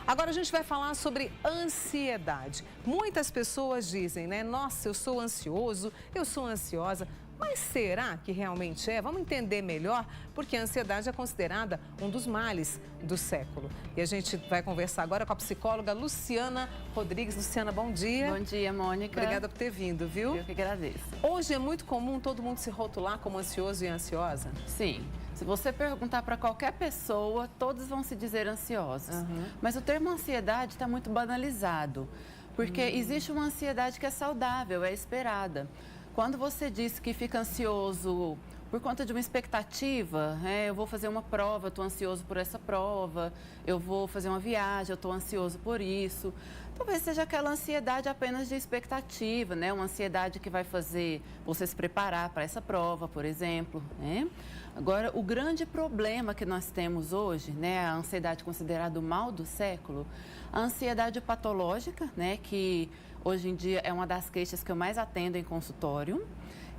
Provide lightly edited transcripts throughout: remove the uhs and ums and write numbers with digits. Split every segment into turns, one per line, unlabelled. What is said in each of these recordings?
Agora a gente vai falar sobre ansiedade. Muitas pessoas dizem, né? Nossa, eu sou ansioso, eu sou ansiosa. Mas será que realmente é? Vamos entender melhor, porque a ansiedade é considerada um dos males do século. E a gente vai conversar agora com a psicóloga Luciana Rodrigues. Luciana, bom dia.
Bom dia, Mônica.
Obrigada por ter vindo, viu?
Eu que agradeço.
Hoje é muito comum todo mundo se rotular como ansioso e ansiosa?
Sim. Se você perguntar para qualquer pessoa, todos vão se dizer ansiosos. Mas o termo ansiedade está muito banalizado, porque existe uma ansiedade que é saudável, é esperada. Quando você diz que fica ansioso por conta de uma expectativa, eu vou fazer uma prova, eu estou ansioso por essa prova, eu vou fazer uma viagem, eu estou ansioso por isso. Talvez seja aquela ansiedade apenas de expectativa, né? Uma ansiedade que vai fazer você se preparar para essa prova, por exemplo, né? Agora, o grande problema que nós temos hoje, né, a ansiedade considerada o mal do século, a ansiedade patológica, né, que hoje em dia é uma das queixas que eu mais atendo em consultório,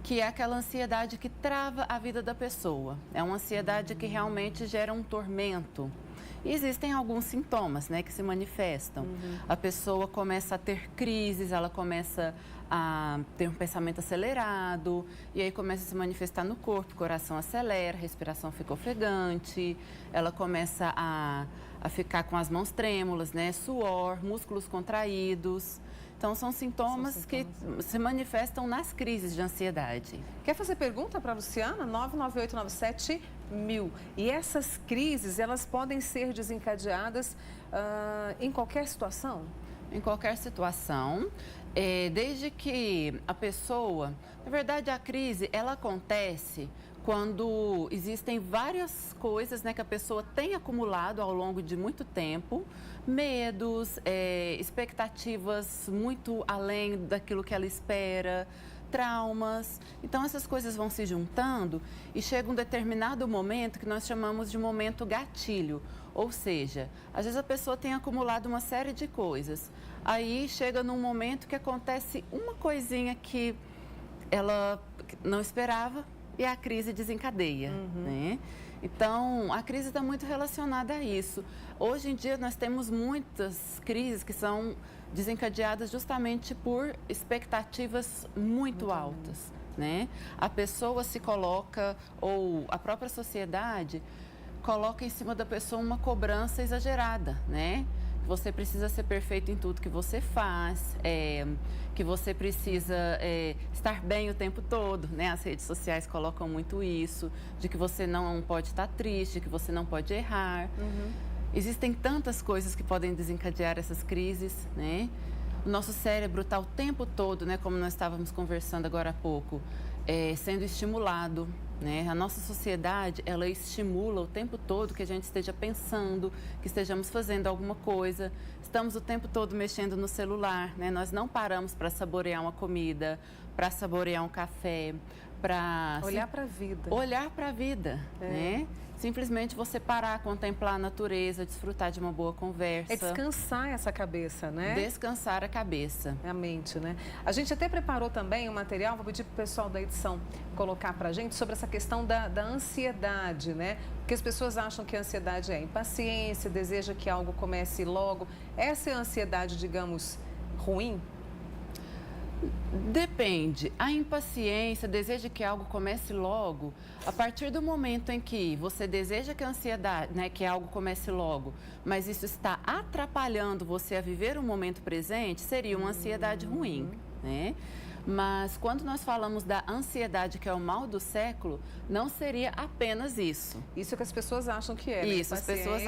que é aquela ansiedade que trava a vida da pessoa. É uma ansiedade que realmente gera um tormento. E existem alguns sintomas, né, que se manifestam. A pessoa começa a ter crises, ela começa a ter um pensamento acelerado, e aí começa a se manifestar no corpo, o coração acelera, a respiração fica ofegante, ela começa a ficar com as mãos trêmulas, né, suor, músculos contraídos. Então, são sintomas que se manifestam nas crises de ansiedade.
Quer fazer pergunta para a Luciana? 99897-1000. E essas crises, elas podem ser desencadeadas em qualquer situação?
Em qualquer situação, desde que a pessoa... Na verdade, a crise, ela acontece quando existem várias coisas, né, que a pessoa tem acumulado ao longo de muito tempo, medos, expectativas muito além daquilo que ela espera, traumas. Então, essas coisas vão se juntando e chega um determinado momento que nós chamamos de momento gatilho. Ou seja, às vezes a pessoa tem acumulado uma série de coisas. Aí chega num momento que acontece uma coisinha que ela não esperava, e a crise desencadeia, né? Então, a crise está muito relacionada a isso. Hoje em dia, nós temos muitas crises que são desencadeadas justamente por expectativas muito altas, né? A pessoa se coloca, ou a própria sociedade, coloca em cima da pessoa uma cobrança exagerada, né? Você precisa ser perfeito em tudo que você faz, que você precisa estar bem o tempo todo, né? As redes sociais colocam muito isso, de que você não pode estar triste, que você não pode errar. Existem tantas coisas que podem desencadear essas crises, né? O nosso cérebro está o tempo todo, né, como nós estávamos conversando agora há pouco, sendo estimulado, né? A nossa sociedade, ela estimula o tempo todo que a gente esteja pensando, que estejamos fazendo alguma coisa. Estamos o tempo todo mexendo no celular, né? Nós não paramos para saborear uma comida, para saborear um café, para...
Olhar para a vida.
Olhar para a vida, né? Simplesmente você parar, contemplar a natureza, desfrutar de uma boa conversa.
É descansar essa cabeça, né?
Descansar a cabeça.
A mente, né? A gente até preparou também um material, vou pedir para o pessoal da edição colocar para a gente, sobre essa questão da ansiedade, né? Porque as pessoas acham que a ansiedade é impaciência, deseja que algo comece logo. Essa é a ansiedade, digamos, ruim?
Depende. A impaciência, deseja que algo comece logo. A partir do momento em que você deseja que a ansiedade, né, que algo comece logo, mas isso está atrapalhando você a viver o momento presente, seria uma ansiedade ruim, né? Mas quando nós falamos da ansiedade, que é o mal do século, não seria apenas isso.
Isso que as pessoas acham que é,
Isso, as pessoas,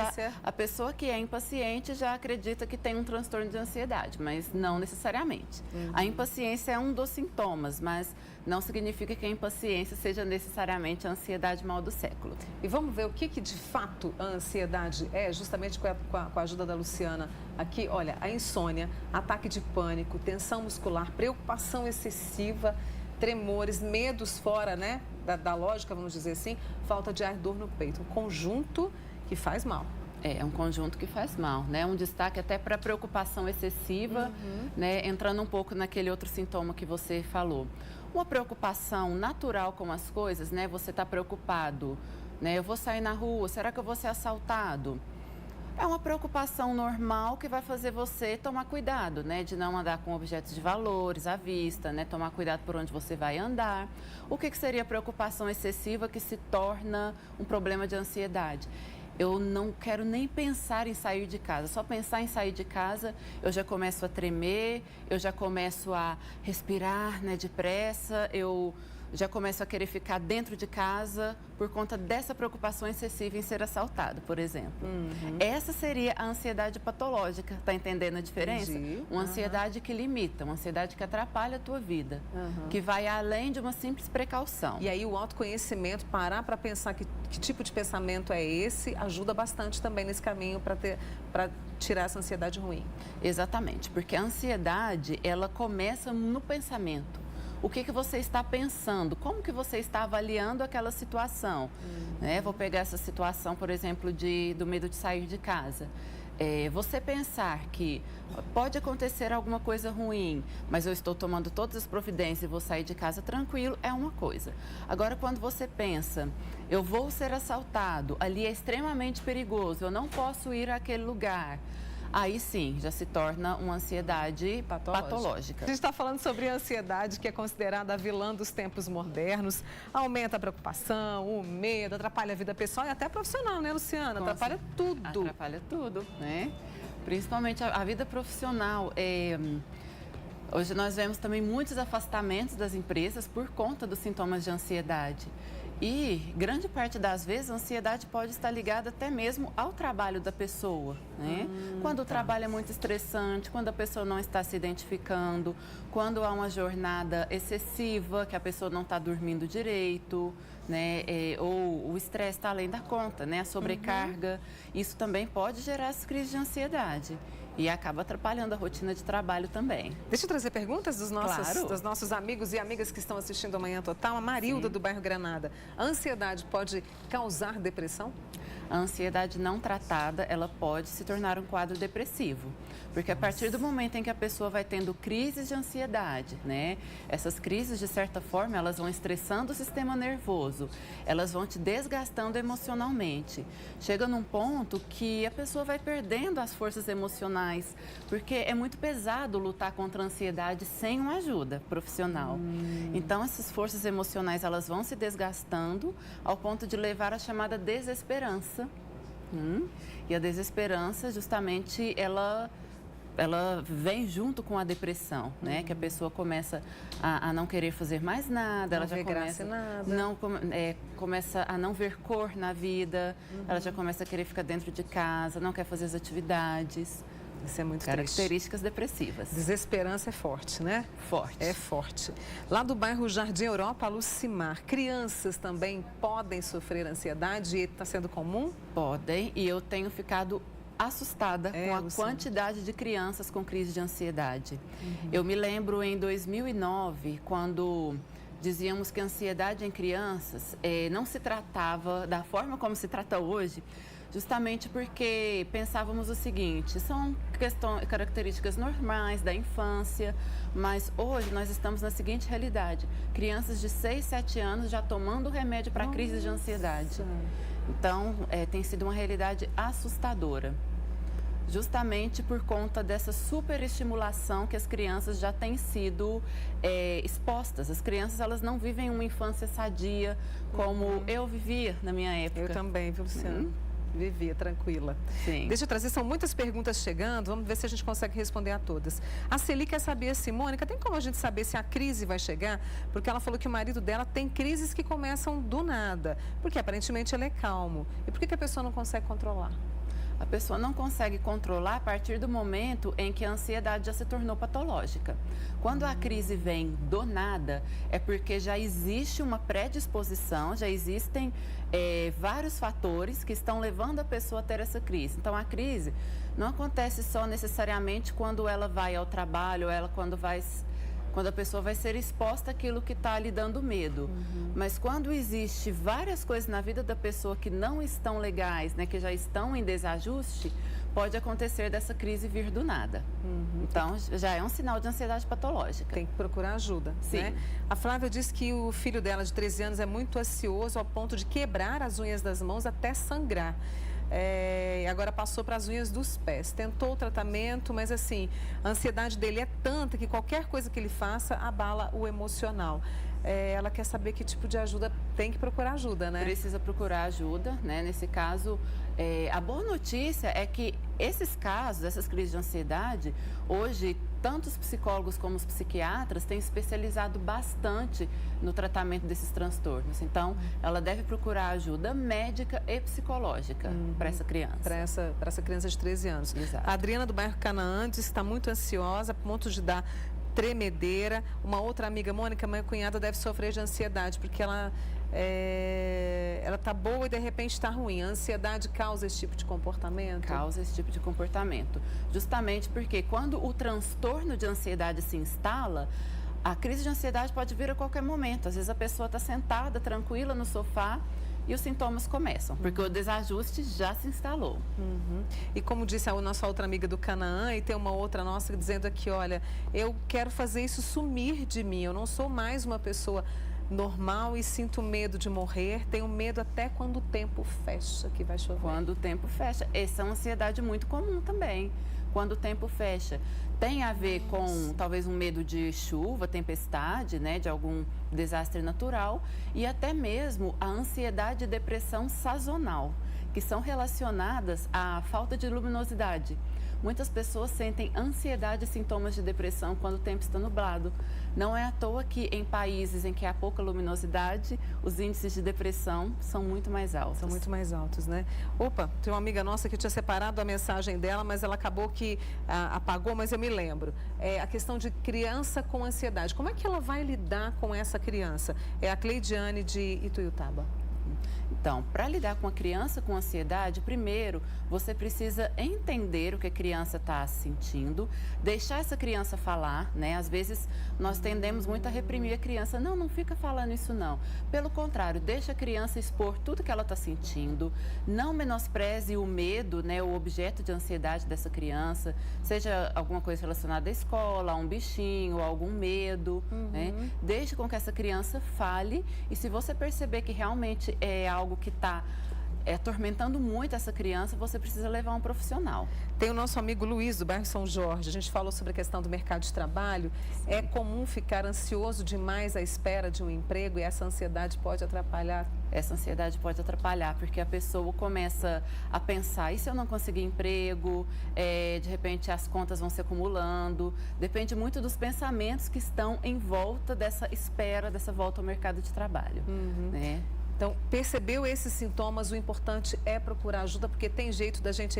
a pessoa que é impaciente já acredita que tem um transtorno de ansiedade, mas não necessariamente. A impaciência é um dos sintomas, mas não significa que a impaciência seja necessariamente a ansiedade mal do século.
E vamos ver o que de fato a ansiedade é, justamente com a ajuda da Luciana aqui. Olha, a insônia, ataque de pânico, tensão muscular, preocupação excessiva, tremores, medos fora, né, da lógica, vamos dizer assim, falta de ar, dor no peito. Um conjunto que faz mal.
É um conjunto que faz mal, né? Um destaque até para preocupação excessiva, né? Entrando um pouco naquele outro sintoma que você falou. Uma preocupação natural com as coisas, né? Você está preocupado, né? Eu vou sair na rua, será que eu vou ser assaltado? É uma preocupação normal que vai fazer você tomar cuidado, né? De não andar com objetos de valores à vista, né? Tomar cuidado por onde você vai andar. O que seria preocupação excessiva que se torna um problema de ansiedade? Eu não quero nem pensar em sair de casa. Só pensar em sair de casa, eu já começo a tremer, eu já começo a respirar, né, depressa, eu já começo a querer ficar dentro de casa por conta dessa preocupação excessiva em ser assaltado, por exemplo. Essa seria a ansiedade patológica, tá entendendo a diferença?
Entendi.
Uma ansiedade que limita, uma ansiedade que atrapalha a tua vida, que vai além de uma simples precaução.
E aí o autoconhecimento, parar para pensar que tipo de pensamento é esse, ajuda bastante também nesse caminho para tirar essa ansiedade ruim.
Exatamente, porque a ansiedade, ela começa no pensamento. O que você está pensando? Como que você está avaliando aquela situação? Né? Vou pegar essa situação, por exemplo, do medo de sair de casa. Você pensar que pode acontecer alguma coisa ruim, mas eu estou tomando todas as providências e vou sair de casa tranquilo, é uma coisa. Agora, quando você pensa, eu vou ser assaltado, ali é extremamente perigoso, eu não posso ir àquele lugar. Aí sim, já se torna uma ansiedade patológica.
A gente está falando sobre a ansiedade, que é considerada a vilã dos tempos modernos. Aumenta a preocupação, o medo, atrapalha a vida pessoal e até profissional, né, Luciana? Atrapalha tudo.
Atrapalha tudo, né? Principalmente a vida profissional. Hoje nós vemos também muitos afastamentos das empresas por conta dos sintomas de ansiedade. E grande parte das vezes a ansiedade pode estar ligada até mesmo ao trabalho da pessoa, né? Quando o trabalho é muito estressante, quando a pessoa não está se identificando, quando há uma jornada excessiva, que a pessoa não está dormindo direito, né? Ou o estresse está além da conta, né? A sobrecarga, isso também pode gerar as crises de ansiedade. E acaba atrapalhando a rotina de trabalho também.
Deixa eu trazer perguntas dos nossos amigos e amigas que estão assistindo Amanhã Total. A Marilda, do bairro Granada. A ansiedade pode causar depressão?
A ansiedade não tratada, ela pode se tornar um quadro depressivo. Porque a partir do momento em que a pessoa vai tendo crises de ansiedade, né? Essas crises, de certa forma, elas vão estressando o sistema nervoso, elas vão te desgastando emocionalmente. Chega num ponto que a pessoa vai perdendo as forças emocionais, porque é muito pesado lutar contra a ansiedade sem uma ajuda profissional. Então, essas forças emocionais, elas vão se desgastando ao ponto de levar à chamada desesperança. E a desesperança, justamente, ela vem junto com a depressão, né? Que a pessoa começa a não querer fazer mais nada, ela já começa começa a não ver cor na vida, ela já começa a querer ficar dentro de casa, não quer fazer as atividades.
Isso é muito
características depressivas.
Desesperança é forte, né?
Forte.
É forte. Lá do bairro Jardim Europa, Lucimar, crianças também podem sofrer ansiedade e está sendo comum?
Podem, e eu tenho ficado assustada com a quantidade de crianças com crise de ansiedade. Eu me lembro em 2009, quando dizíamos que a ansiedade em crianças não se tratava da forma como se trata hoje, justamente porque pensávamos o seguinte, são características normais da infância, mas hoje nós estamos na seguinte realidade, crianças de 6, 7 anos já tomando remédio para crise de ansiedade. Então, tem sido uma realidade assustadora, justamente por conta dessa superestimulação que as crianças já têm sido expostas. As crianças, elas não vivem uma infância sadia como eu vivia na minha época.
Eu também, viu, Luciana? Vivia tranquila.
Sim.
Deixa eu trazer, são muitas perguntas chegando, vamos ver se a gente consegue responder a todas. A Celi quer saber assim, Mônica, tem como a gente saber se a crise vai chegar? Porque ela falou que o marido dela tem crises que começam do nada, porque aparentemente ele é calmo. E por que a pessoa não consegue controlar?
A pessoa não consegue controlar a partir do momento em que a ansiedade já se tornou patológica. Quando a crise vem do nada, é porque já existe uma predisposição, já existem vários fatores que estão levando a pessoa a ter essa crise. Então, a crise não acontece só necessariamente quando ela vai ao trabalho, quando a pessoa vai ser exposta àquilo que está lhe dando medo. Mas quando existe várias coisas na vida da pessoa que não estão legais, né, que já estão em desajuste, pode acontecer dessa crise vir do nada. Então, já é um sinal de ansiedade patológica.
Tem que procurar ajuda,
Sim.
Né? A Flávia disse que o filho dela, de 13 anos, é muito ansioso ao ponto de quebrar as unhas das mãos até sangrar. Agora passou para as unhas dos pés. Tentou o tratamento, mas assim, a ansiedade dele é tanta que qualquer coisa que ele faça abala o emocional. Ela quer saber que tipo de ajuda, tem que procurar ajuda, né?
Precisa procurar ajuda, né? Nesse caso, a boa notícia é que esses casos, essas crises de ansiedade, hoje, tanto os psicólogos como os psiquiatras têm especializado bastante no tratamento desses transtornos. Então, ela deve procurar ajuda médica e psicológica para essa criança.
Para essa criança de 13 anos.
Exato.
A Adriana, do bairro Canaã, está muito ansiosa, a ponto de dar tremedeira. Uma outra amiga, Mônica, mãe e cunhada, deve sofrer de ansiedade, porque ela está boa e de repente está ruim. A ansiedade causa esse tipo de comportamento?
Causa esse tipo de comportamento. Justamente porque quando o transtorno de ansiedade se instala, a crise de ansiedade pode vir a qualquer momento. Às vezes a pessoa está sentada, tranquila no sofá, e os sintomas começam, porque o desajuste já se instalou.
E como disse a nossa outra amiga do Canaã, e tem uma outra nossa dizendo aqui, olha, eu quero fazer isso sumir de mim, eu não sou mais uma pessoa normal e sinto medo de morrer, tenho medo até quando o tempo fecha, que vai chover.
Quando o tempo fecha, essa é uma ansiedade muito comum também. Quando o tempo fecha, tem a ver com talvez um medo de chuva, tempestade, né, de algum desastre natural, e até mesmo a ansiedade e depressão sazonal, que são relacionadas à falta de luminosidade. Muitas pessoas sentem ansiedade e sintomas de depressão quando o tempo está nublado. Não é à toa que em países em que há pouca luminosidade, os índices de depressão são muito mais altos.
São muito mais altos, né? Opa, tem uma amiga nossa que tinha separado a mensagem dela, mas ela acabou que apagou, mas eu me lembro. A questão de criança com ansiedade. Como é que ela vai lidar com essa criança? É a Cleidiane de Ituiutaba.
Então, para lidar com a criança com ansiedade, primeiro, você precisa entender o que a criança está sentindo, deixar essa criança falar, né? Às vezes, nós tendemos muito a reprimir a criança. Não, não fica falando isso não. Pelo contrário, deixa a criança expor tudo que ela está sentindo, não menospreze o medo, né? O objeto de ansiedade dessa criança, seja alguma coisa relacionada à escola, a um bichinho, a algum medo, né? Deixe com que essa criança fale e se você perceber que realmente é algo que está atormentando muito essa criança, você precisa levar um profissional.
Tem o nosso amigo Luiz, do bairro São Jorge. A gente falou sobre a questão do mercado de trabalho. Sim. É comum ficar ansioso demais à espera de um emprego e essa ansiedade pode atrapalhar?
Essa ansiedade pode atrapalhar, porque a pessoa começa a pensar, e se eu não conseguir emprego? De repente as contas vão se acumulando. Depende muito dos pensamentos que estão em volta dessa espera, dessa volta ao mercado de trabalho, né?
Então, percebeu esses sintomas, o importante é procurar ajuda, porque tem jeito da gente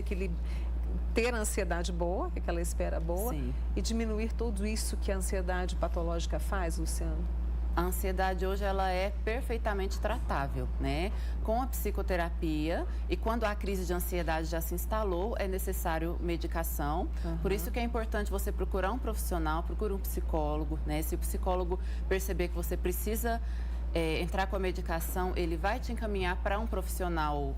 ter a ansiedade boa, aquela espera boa,
Sim.
E diminuir tudo isso que a ansiedade patológica faz, Luciano?
A ansiedade hoje ela é perfeitamente tratável, né? Com a psicoterapia e quando a crise de ansiedade já se instalou, é necessário medicação. Por isso que é importante você procurar um profissional, procure um psicólogo, né? Se o psicólogo perceber que você precisa entrar com a medicação, ele vai te encaminhar para um profissional,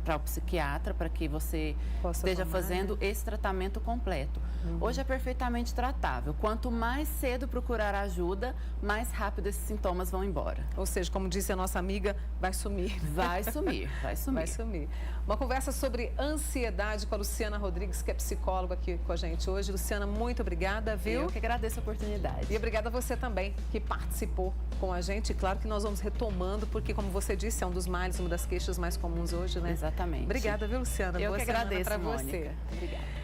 para o psiquiatra, para que você esteja fazendo esse tratamento completo. Hoje é perfeitamente tratável. Quanto mais cedo procurar ajuda, mais rápido esses sintomas vão embora.
Ou seja, como disse a nossa amiga, vai sumir.
Vai sumir, vai sumir.
Vai sumir. Uma conversa sobre ansiedade com a Luciana Rodrigues, que é psicóloga aqui com a gente hoje. Luciana, muito obrigada, viu?
Eu que agradeço a oportunidade.
E obrigada a você também, que participou com a gente. E claro que nós vamos retomando, porque como você disse, é um dos males, uma das queixas mais comuns hoje, né?
Exatamente.
Obrigada, viu, Luciana?
Eu
Boa
que agradeço,
para
Mônica.
você.
Obrigada.